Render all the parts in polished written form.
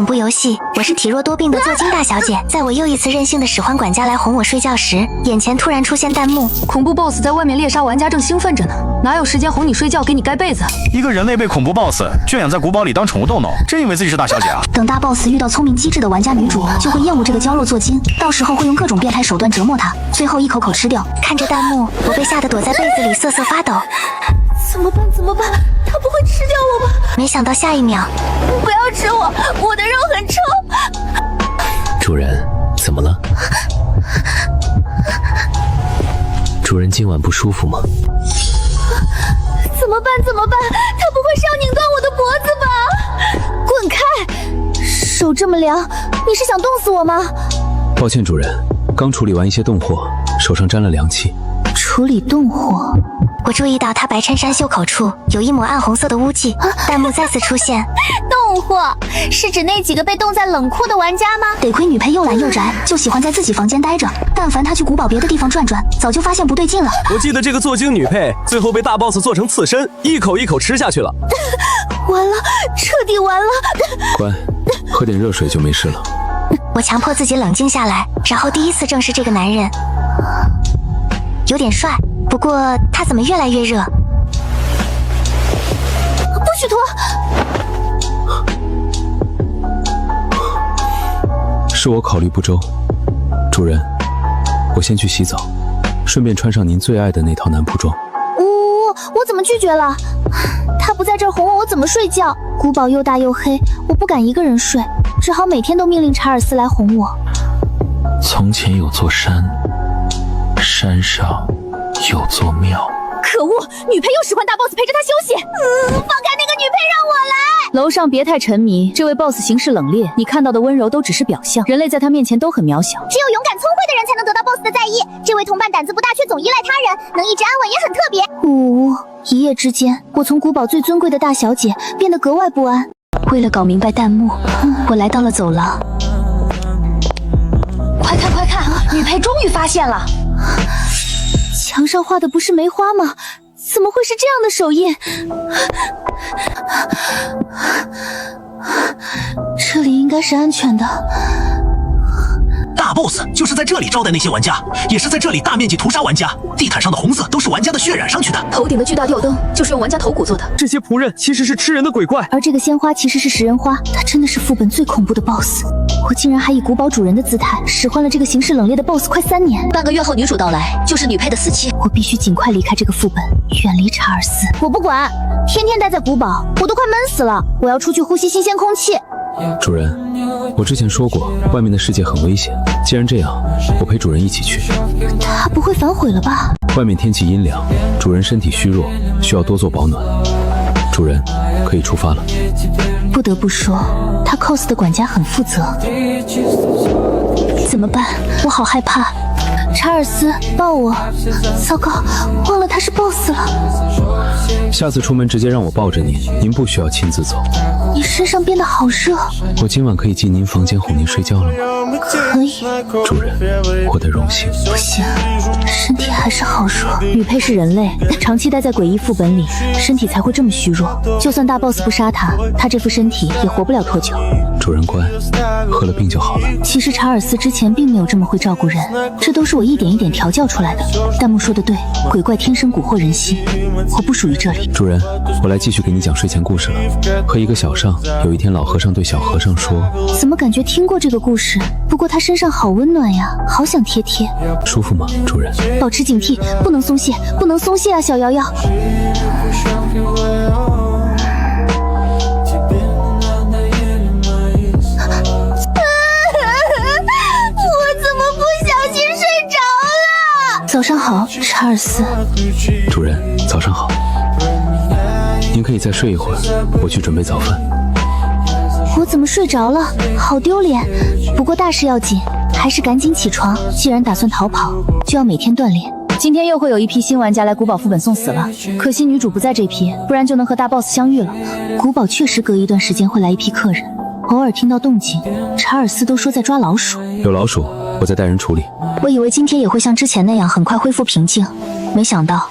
恐怖游戏，我是体弱多病的坐金大小姐。在我又一次任性的使唤管家来哄我睡觉时，眼前突然出现弹幕：恐怖 BOSS 在外面猎杀玩家，正兴奋着呢，哪有时间哄你睡觉，给你盖被子？一个人类被恐怖 BOSS 圈养在古堡里当宠物逗弄，真以为自己是大小姐啊？等大 BOSS 遇到聪明机智的玩家女主，就会厌恶这个娇弱坐金，到时候会用各种变态手段折磨她，最后一口口吃掉。看着弹幕，我被吓得躲在被子里瑟瑟发抖。怎么办？怎么办？他不会吃掉我吧？没想到下一秒，不要吃我，我的肉很臭。主人，怎么了？主人今晚不舒服吗？怎么办？怎么办？他不会是要拧断我的脖子吧？滚开！手这么凉，你是想冻死我吗？抱歉，主人，刚处理完一些冻货，手上沾了凉气。处理冻货。我注意到他白衬衫袖口处有一抹暗红色的污迹，弹幕再次出现。冻货是指那几个被冻在冷库的玩家吗？得亏女配又懒又宅，就喜欢在自己房间待着。但凡她去古堡别的地方转转，早就发现不对劲了。我记得这个坐精女配最后被大 boss 做成刺身，一口一口吃下去了。完了，彻底完了。乖，喝点热水就没事了。我强迫自己冷静下来，然后第一次正视这个男人，有点帅。不过他怎么越来越热？不许脱！是我考虑不周，主人，我先去洗澡，顺便穿上您最爱的那套男仆装。我怎么拒绝了？他不在这儿哄我怎么睡觉？古堡又大又黑，我不敢一个人睡，只好每天都命令查尔斯来哄我。从前有座山，山上有座庙。可恶，女配又使唤大 boss 陪着他休息。放开那个女配，让我来。楼上别太沉迷，这位 boss 行事冷冽，你看到的温柔都只是表象，人类在他面前都很渺小。只有勇敢聪慧的人才能得到 boss 的在意。这位同伴胆子不大，却总依赖他人，能一直安稳也很特别。一夜之间，我从古堡最尊贵的大小姐变得格外不安。为了搞明白弹幕，我来到了走廊。快看快看，女配终于发现了。墙上画的不是梅花吗？怎么会是这样的手印？这里应该是安全的。大 boss 就是在这里招待那些玩家，也是在这里大面积屠杀玩家。地毯上的红色都是玩家的血染上去的。头顶的巨大吊灯就是用玩家头骨做的。这些仆人其实是吃人的鬼怪，而这个鲜花其实是食人花。他真的是副本最恐怖的 boss。我竟然还以古堡主人的姿态使唤了这个行事冷冽的 boss 快3年。半个月后女主到来，就是女配的死期。我必须尽快离开这个副本，远离查尔斯。我不管，天天待在古堡，我都快闷死了。我要出去呼吸新鲜空气。主人，我之前说过，外面的世界很危险。既然这样，我陪主人一起去。他不会反悔了吧？外面天气阴凉，主人身体虚弱，需要多做保暖。主人，可以出发了。不得不说，他 cos 的管家很负责。怎么办？我好害怕。查尔斯，抱我！糟糕，忘了他是 boss 了。下次出门直接让我抱着您，您不需要亲自走。你身上变得好热。我今晚可以进您房间哄您睡觉了吗？可以。主人，我的荣幸。不行，身体还是好弱。女配是人类，长期待在诡异副本里，身体才会这么虚弱。就算大 boss 不杀他，他这副身体也活不了多久。主人乖，喝了病就好了。其实查尔斯之前并没有这么会照顾人，这都是我一点一点调教出来的。弹幕说的对，鬼怪天生蛊惑人心，我不属于这里。主人，我来继续给你讲睡前故事了。和一个小上，有一天老和尚对小和尚说：怎么感觉听过这个故事？不过他身上好温暖呀，好想贴贴。舒服吗，主人？保持警惕，不能松懈，不能松懈啊，小瑶瑶。早上好，查尔斯。主人，早上好。您可以再睡一会儿，我去准备早饭。我怎么睡着了？好丢脸。不过大事要紧，还是赶紧起床。既然打算逃跑，就要每天锻炼。今天又会有一批新玩家来古堡副本送死了，可惜女主不在这批，不然就能和大 boss 相遇了。古堡确实隔一段时间会来一批客人，偶尔听到动静，查尔斯都说在抓老鼠。有老鼠，我在带人处理。我以为今天也会像之前那样很快恢复平静，没想到。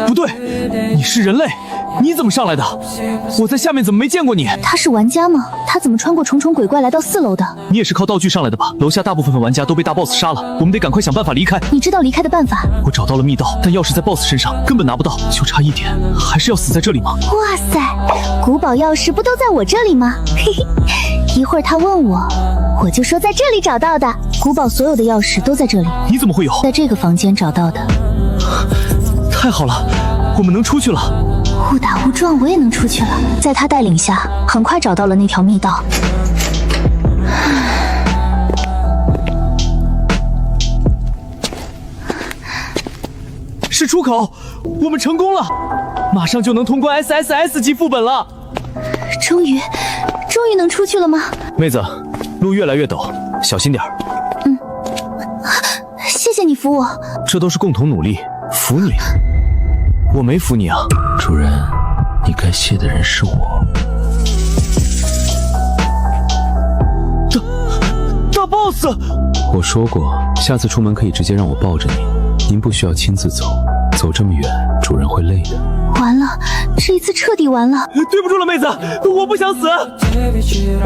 不对，你是人类，你怎么上来的？我在下面怎么没见过你？他是玩家吗？他怎么穿过重重鬼怪来到4楼的？你也是靠道具上来的吧？楼下大部分玩家都被大 boss 杀了，我们得赶快想办法离开。你知道离开的办法？我找到了密道，但钥匙在 boss 身上，根本拿不到，就差一点，还是要死在这里吗？哇塞，古堡钥匙不都在我这里吗？嘿嘿，一会儿他问我，我就说在这里找到的。古堡所有的钥匙都在这里。你怎么会有？在这个房间找到的。太好了，我们能出去了。误打误撞，我也能出去了。在他带领下，很快找到了那条密道。是出口，我们成功了，马上就能通关 SSS 级副本了。终于能出去了吗？妹子，路越来越陡，小心点儿。谢谢你扶我。这都是共同努力，扶你？我没扶你啊。主人，你该谢的人是我。大 boss！ 我说过，下次出门可以直接让我抱着你，您不需要亲自走，走这么远，主人会累的。完了，这一次彻底完了。对不住了，妹子，我不想死。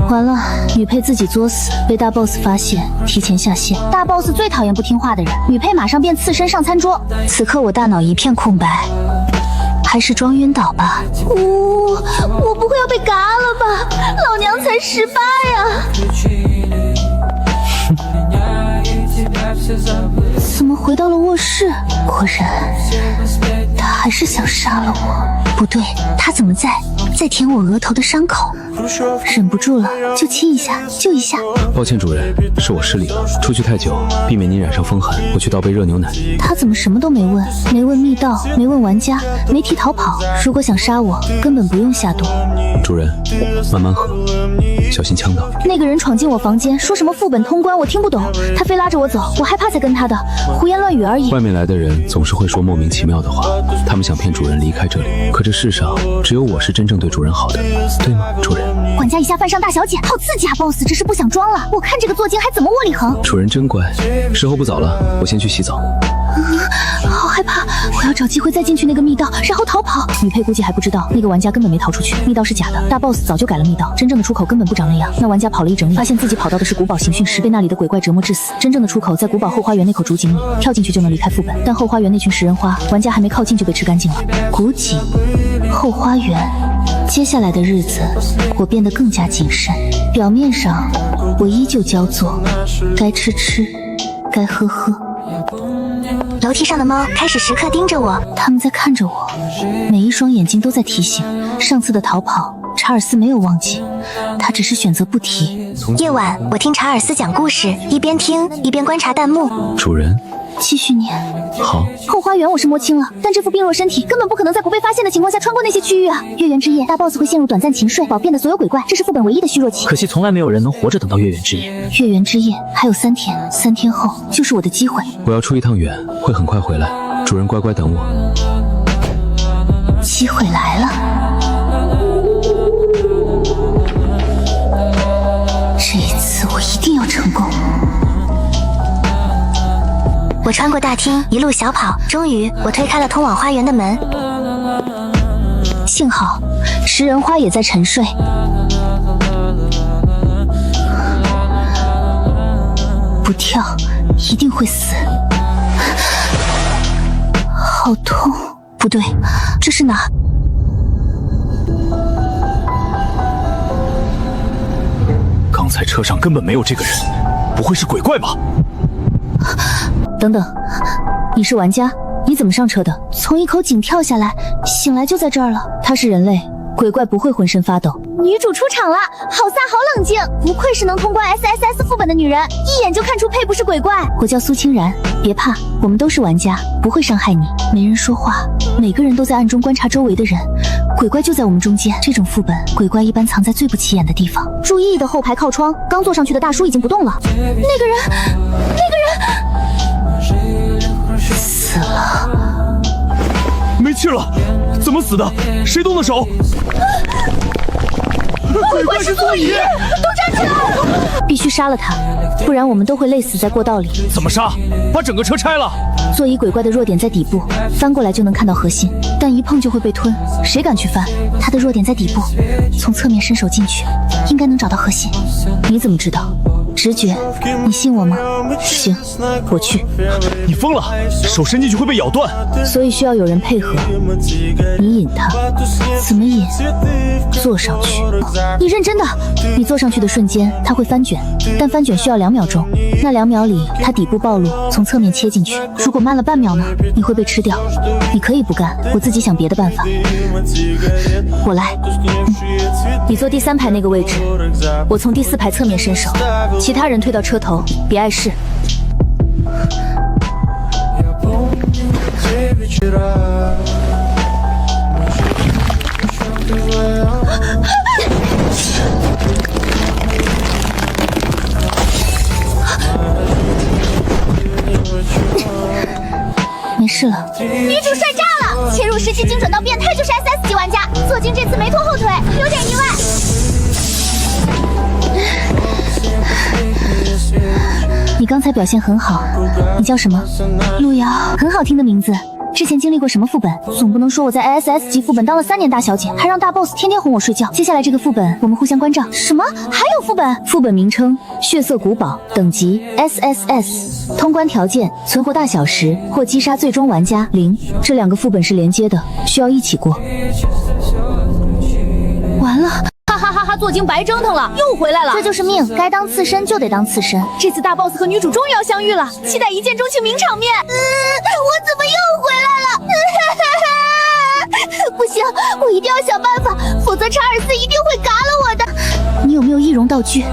完了，女配自己作死，被大 boss 发现，提前下线。大 boss 最讨厌不听话的人，女配马上便刺身上餐桌。此刻我大脑一片空白，还是装晕倒吧。我不会要被嘎了吧？老娘才18呀！怎么回到了卧室？果然，他还是想杀了我。不对，他怎么在舔我额头的伤口？忍不住了，就亲一下，救一下。抱歉，主人，是我失礼了。出去太久，避免您染上风寒，我去倒杯热牛奶。他怎么什么都没问？没问密道，没问玩家，没提逃跑。如果想杀我，根本不用下毒。主人，慢慢喝，小心呛到。那个人闯进我房间，说什么副本通关，我听不懂。他非拉着我走，我害怕才跟他的，胡言乱语而已。外面来的人总是会说莫名其妙的话，他们想骗主人离开这里。可这世上只有我是真正对主人好的，对吗，主人？管家一下犯上大小姐，好刺激啊 ！boss 这是不想装了，我看这个坐精还怎么窝里横。主人真乖，时候不早了，我先去洗澡。好害怕，我要找机会再进去那个密道，然后逃跑。女配估计还不知道，那个玩家根本没逃出去，密道是假的，大 boss 早就改了密道，真正的出口根本不长那样。那玩家跑了一整夜，发现自己跑到的是古堡刑讯室，被那里的鬼怪折磨致死。真正的出口在古堡后花园那口竹井里，跳进去就能离开副本。但后花园那群食人花，玩家还没靠近就被吃干净了。古井，后花园。接下来的日子，我变得更加谨慎。表面上，我依旧焦作，该吃吃，该喝喝。楼梯上的猫开始时刻盯着我，他们在看着我，每一双眼睛都在提醒。上次的逃跑，查尔斯没有忘记，他只是选择不提。夜晚，我听查尔斯讲故事，一边听一边观察弹幕。主人，继续念。好。后花园我是摸清了，但这副病弱身体根本不可能在不被发现的情况下穿过那些区域啊！月圆之夜，大 boss 会陷入短暂情睡，保遍的所有鬼怪，这是副本唯一的虚弱期。可惜从来没有人能活着等到月圆之夜。月圆之夜还有3天，3天后就是我的机会。我要出一趟远，会很快回来，主人乖乖等我。机会来了，这一次我一定要成功。我穿过大厅，一路小跑，终于我推开了通往花园的门。幸好食人花也在沉睡。不跳一定会死。好痛！不对，这是哪？刚才车上根本没有这个人，不会是鬼怪吧？等等，你是玩家，你怎么上车的？从一口井跳下来，醒来就在这儿了。他是人类，鬼怪不会浑身发抖。女主出场了，好飒好冷静，不愧是能通关 SSS 副本的女人，一眼就看出配不是鬼怪。我叫苏清然，别怕，我们都是玩家，不会伤害你。没人说话，每个人都在暗中观察周围的人。鬼怪就在我们中间，这种副本，鬼怪一般藏在最不起眼的地方。注意的后排靠窗，刚坐上去的大叔已经不动了。那个人死了，没气了，怎么死的？谁动的手？鬼怪是座椅，都站起来！必须杀了他，不然我们都会累死在过道里。怎么杀？把整个车拆了！座椅鬼怪的弱点在底部，翻过来就能看到核心，但一碰就会被吞。谁敢去翻？他的弱点在底部，从侧面伸手进去，应该能找到核心。你怎么知道？直觉，你信我吗？行，我去。你疯了？手伸进去会被咬断。所以需要有人配合。你引他，怎么引？坐上去。你认真的？你坐上去的瞬间，它会翻卷，但翻卷需要2秒钟。那2秒里，它底部暴露，从侧面切进去。如果慢了半秒呢？你会被吃掉。你可以不干，我自己想别的办法。我来。你坐第3排那个位置，我从第4排侧面伸手。其他人推到车头，别碍事。没事了。女主帅炸了，切入时机精准到变态就是 SS 级玩家。坐精这次没拖后腿，有点意外。你刚才表现很好，你叫什么？路遥，很好听的名字。之前经历过什么副本？总不能说我在 SSS 级副本当了3年大小姐，还让大 boss 天天哄我睡觉。接下来这个副本我们互相关照。什么？还有副本？副本名称：血色古堡，等级 SSS， 通关条件：存活大小10或击杀最终玩家0。这2个副本是连接的，需要一起过。完了。哈哈哈！做精白折腾了，又回来了。这就是命，该当刺身就得当刺身。这次大 boss 和女主终于要相遇了，期待一见钟情名场面。我怎么又回来了？不行，我一定要想办法，否则查尔斯一定会嘎了我的。你有没有易容道具？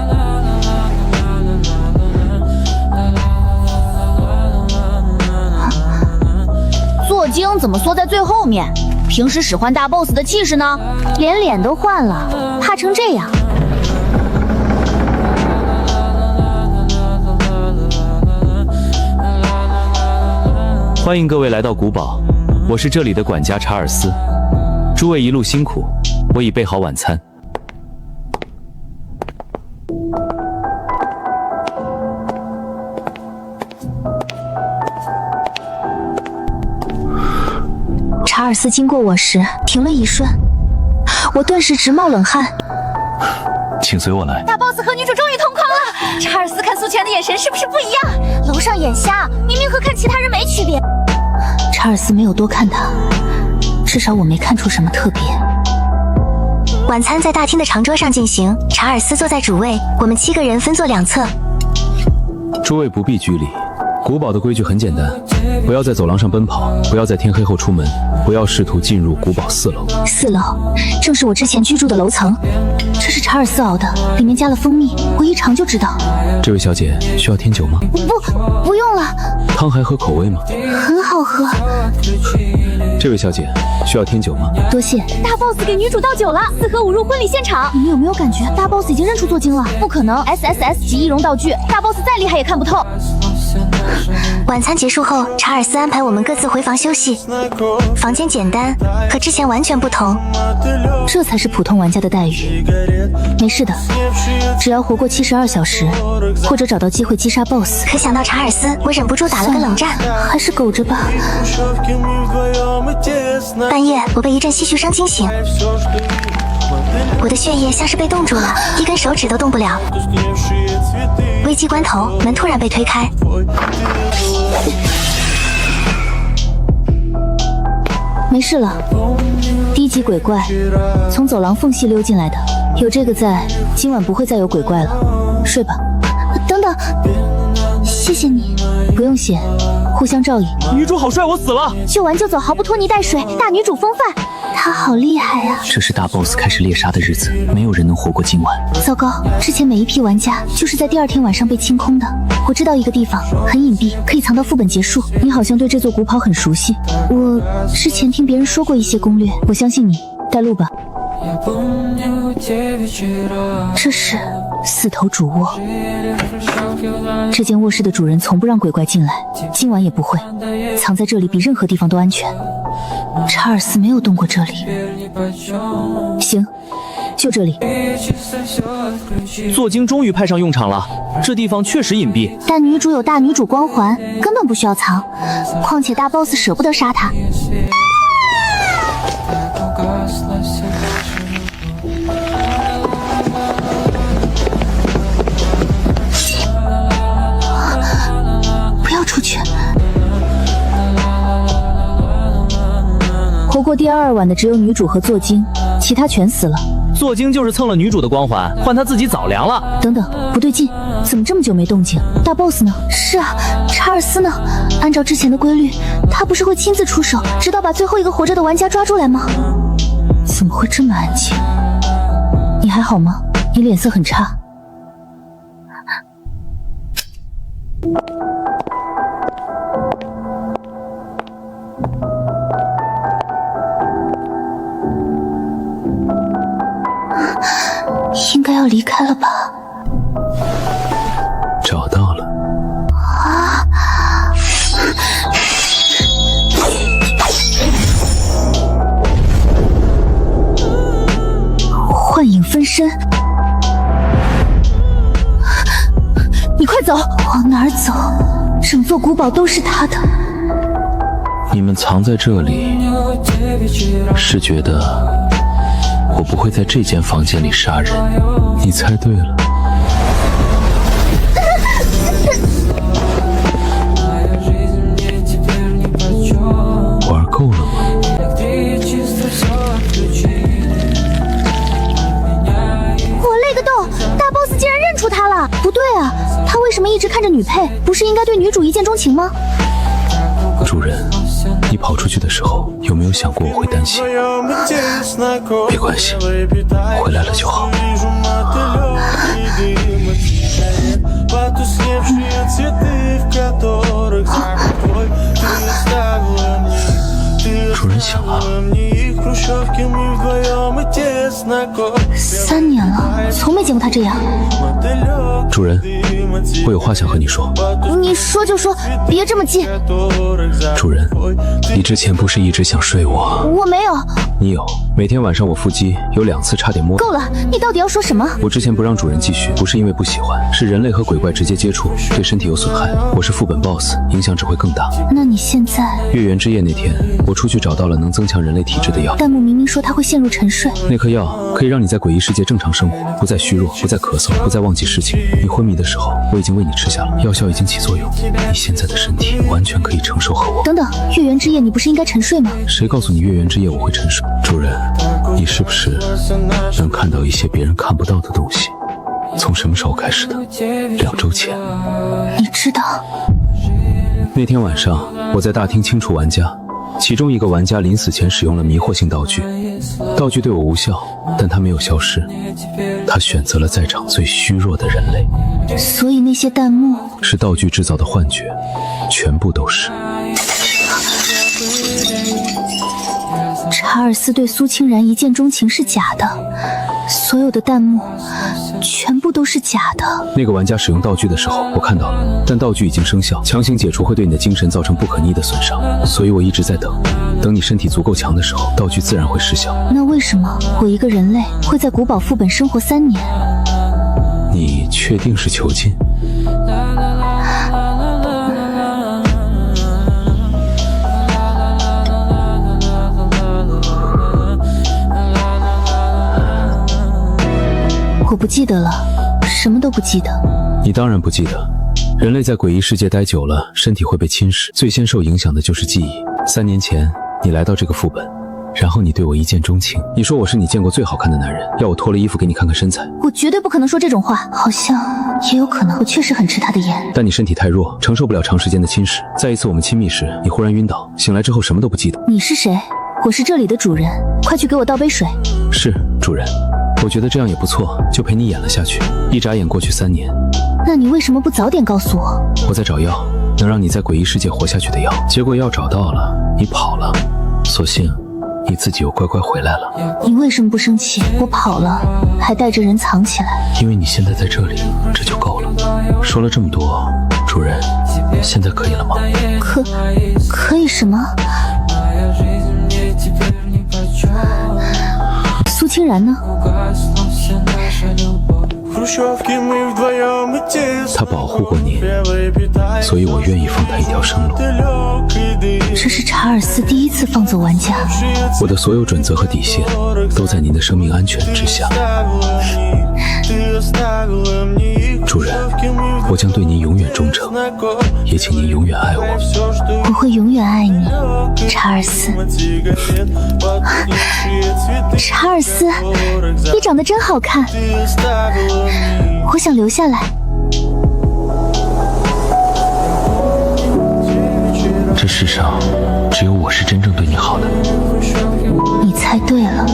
做精怎么缩在最后面？平时使唤大 boss 的气势呢？连脸都换了，怕成这样。欢迎各位来到古堡，我是这里的管家查尔斯。诸位一路辛苦，我已备好晚餐。查尔斯经过我时停了一瞬，我顿时直冒冷汗。请随我来。大 boss 和女主终于同框了。查尔斯看苏全的眼神是不是不一样？楼上眼瞎，明明和看其他人没区别。查尔斯没有多看他，至少我没看出什么特别。晚餐在大厅的长桌上进行，查尔斯坐在主位，我们7个人分坐2侧。诸位不必拘礼。古堡的规矩很简单，不要在走廊上奔跑，不要在天黑后出门，不要试图进入古堡4楼。4楼正是我之前居住的楼层，这是查尔斯熬的，里面加了蜂蜜，我一尝就知道。这位小姐需要添酒吗？不用了。汤还合口味吗？很好喝。这位小姐需要添酒吗？多谢。大 boss 给女主倒酒了，4合5入婚礼现场。你们有没有感觉大 boss 已经认出做精了？不可能 ，SSS 级易容道具，大 boss 再厉害也看不透。晚餐结束后，查尔斯安排我们各自回房休息。房间简单，和之前完全不同。这才是普通玩家的待遇。没事的，只要活过72小时，或者找到机会击杀 BOSS。可想到查尔斯，我忍不住打了个冷战。还是苟着吧。半夜，我被一阵唏嘘声惊醒。我的血液像是被冻住了，一根手指都动不了。危机关头，门突然被推开。没事了，低级鬼怪从走廊缝隙溜进来的，有这个在，今晚不会再有鬼怪了。睡吧。等等，谢谢你。不用谢，互相照应。女主好帅，我死了。救完就走，毫不拖泥带水，大女主风范。她好厉害呀！这是大 boss 开始猎杀的日子，没有人能活过今晚。糟糕，之前每一批玩家就是在第2天晚上被清空的。我知道一个地方很隐蔽，可以藏到副本结束。你好像对这座古堡很熟悉，我之前听别人说过一些攻略，我相信你，带路吧。这是4头主卧，这间卧室的主人从不让鬼怪进来，今晚也不会。藏在这里比任何地方都安全。查尔斯没有动过这里。行，就这里。坐精终于派上用场了，这地方确实隐蔽。但女主有大女主光环，根本不需要藏。况且大 boss 舍不得杀她。不要出去！活过第二晚的只有女主和坐精，其他全死了。坐精就是蹭了女主的光环，换她自己早凉了。等等，不对劲，怎么这么久没动静？大 boss 呢？是啊，查尔斯呢？按照之前的规律，他不是会亲自出手，直到把最后一个活着的玩家抓住来吗？怎么会这么安静？你还好吗？你脸色很差。应该要离开了吧？找到了。幻影分身，你快走！往哪儿走？整座古堡都是他的。你们藏在这里，是觉得我不会在这间房间里杀人？你猜对了。玩够了吗？我勒个洞！大 boss 竟然认出他了！不对啊，他为什么一直看着女配？不是应该对女主一见钟情吗？主人，你跑出去的时候有没有想过我会担心？别关系，回来了就好。主人醒了。3年了，从没见过他这样。主人，我有话想和你说。你说就说，别这么急。主人，你之前不是一直想睡我？我没有。你有，每天晚上我腹肌有2次差点摸。够了，你到底要说什么？我之前不让主人继续，不是因为不喜欢，是人类和鬼怪直接接触，对身体有损害。我是副本 BOSS， 影响只会更大。那你现在？月圆之夜那天，我出去找到了能增强人类体质的药。弹幕明明说他会陷入沉睡。那颗药可以让你在诡异世界正常生活，不再虚弱，不再咳嗽，不再忘记事情。你昏迷的时候，我已经为你吃下了药效，已经起作用。你现在的身体完全可以承受和我。等等，月圆之夜你不是应该沉睡吗？谁告诉你月圆之夜我会沉睡？主人，你是不是能看到一些别人看不到的东西？从什么时候开始的？2周前。你知道？那天晚上我在大厅清除玩家，其中一个玩家临死前使用了迷惑性道具，道具对我无效，但他没有消失，他选择了在场最虚弱的人类。所以那些弹幕是道具制造的幻觉，全部都是。查尔斯对苏清然一见钟情是假的，所有的弹幕全部都是假的。那个玩家使用道具的时候，我看到了，但道具已经生效，强行解除会对你的精神造成不可逆的损伤，所以我一直在等你身体足够强的时候，道具自然会失效。那为什么我一个人类会在古堡副本生活3年？你确定是囚禁？我不记得了，什么都不记得。你当然不记得。人类在诡异世界待久了，身体会被侵蚀，最先受影响的就是记忆。3年前，你来到这个副本，然后你对我一见钟情。你说我是你见过最好看的男人，要我脱了衣服给你看看身材。我绝对不可能说这种话。好像也有可能，我确实很吃他的眼。但你身体太弱，承受不了长时间的侵蚀。再一次我们亲密时，你忽然晕倒，醒来之后什么都不记得。你是谁？我是这里的主人，快去给我倒杯水。是，主人。我觉得这样也不错，就陪你演了下去。一眨眼过去3年。那你为什么不早点告诉我？我在找药，能让你在诡异世界活下去的药。结果药找到了，你跑了，所幸你自己又乖乖回来了。你为什么不生气？我跑了，还带着人藏起来。因为你现在在这里，这就够了。说了这么多，主人，现在可以了吗？可以什么？苏清然。然呢？他保护过你，所以我愿意放他一条生路。这是查尔斯第一次放走玩家。我的所有准则和底线都在您的生命安全之下。主人，我将对您永远忠诚，也请您永远爱我。我会永远爱你，查尔斯。查尔斯，你长得真好看，我想留下来。这世上只有我是真正对你好的。你猜对了。